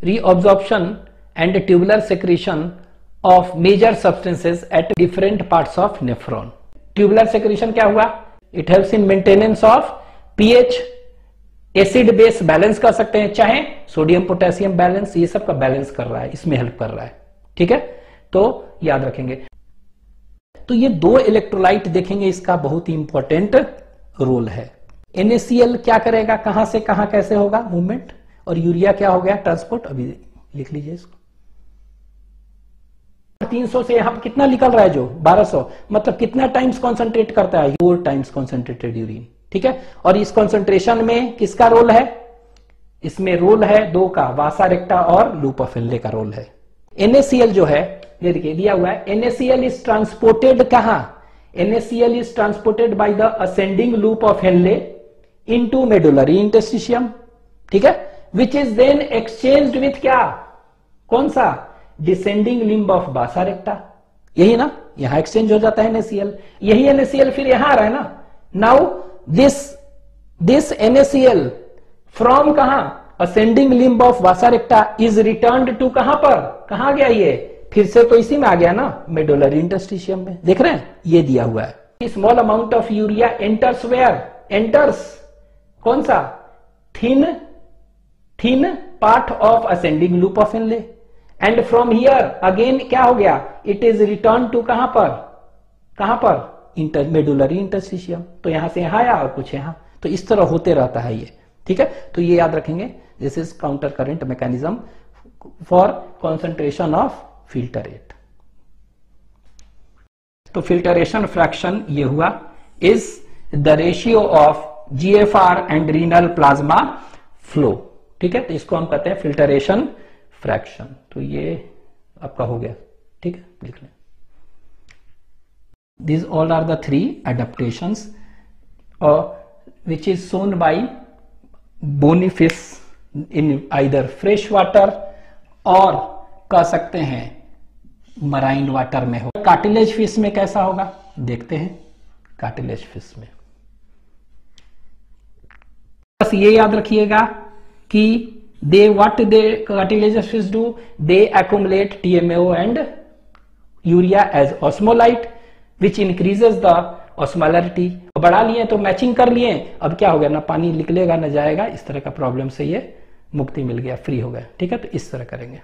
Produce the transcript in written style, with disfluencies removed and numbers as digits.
reabsorption and tubular secretion of major substances at different parts of nephron. Tubular secretion क्या हुआ? It helps in maintenance of pH, acid base balance कर सकते हैं, चाहे sodium potassium balance, ये सब का बैलेंस कर रहा है, इसमें हेल्प कर रहा है। ठीक है, तो याद रखेंगे। तो ये दो इलेक्ट्रोलाइट देखेंगे, इसका बहुत ही इंपॉर्टेंट रोल है। NaCl क्या करेगा, कहां से कहां कैसे होगा मूवमेंट, और यूरिया क्या हो गया ट्रांसपोर्ट। अभी लिख लीजिए इसको। 300 से यहां कितना निकल रहा है, जो 1200, मतलब कितना टाइम्स कॉन्सेंट्रेट करता है, 4 टाइम्स कॉन्सेंट्रेटेड यूरिन। ठीक है, और इस कॉन्सेंट्रेशन में किसका रोल है, इसमें रोल है दो का, वासा रेक्टा और लूप ऑफ हेनले का रोल है। NaCl जो है, ये देखिए दिया हुआ है, NaCl इज ट्रांसपोर्टेड कहां, NaCl is transported by the ascending loop of Henle into medullary interstitium. ठीक है, which is then exchanged with क्या, कौन सा, descending limb of vasa recta. यही ना, यहां एक्सचेंज हो जाता है NaCl, यही NaCl फिर यहां आ रहा है ना। नाउ this NaCl from कहां, ascending limb of vasa recta is returned to कहां पर, कहां गया ये, फिर से तो इसी में आ गया ना, मेडुलरी इंटरस्टिशियम में। देख रहे हैं, ये दिया हुआ है। Small amount of urea enters where, enters कौन सा, thin part of ascending loop of Henle, and from here again क्या हो गया, इट इज रिटर्न टू कहां पर मेडुलरी इंटरस्टिशियम। तो यहां से यहां आया और कुछ यहां, तो इस तरह होते रहता है ये। ठीक है, तो ये याद रखेंगे, this is counter current mechanism for concentration of filtrate. तो फिल्टरेशन फ्रैक्शन ये हुआ, is the ratio of GFR and renal plasma flow. ठीक है, तो इसको हम कहते हैं फिल्टरेशन फ्रैक्शन। तो ये आपका हो गया। ठीक है, देख लें। These all are the 3 adaptations which is shown by bony fish in either fresh water और कह सकते हैं मराइन वाटर में हो। कार्टिलेज फिश में कैसा होगा देखते हैं। कार्टिलेज फिश में बस ये याद रखिएगा कि cartilage fish do, they accumulate TMAO and urea as osmolyte which increases the osmolarity। बढ़ा लिए तो मैचिंग कर लिए, अब क्या हो गया, ना पानी निकलेगा ना जाएगा, इस तरह का प्रॉब्लम से ये मुक्ति मिल गया, फ्री हो गया। ठीक है, तो इस तरह करेंगे।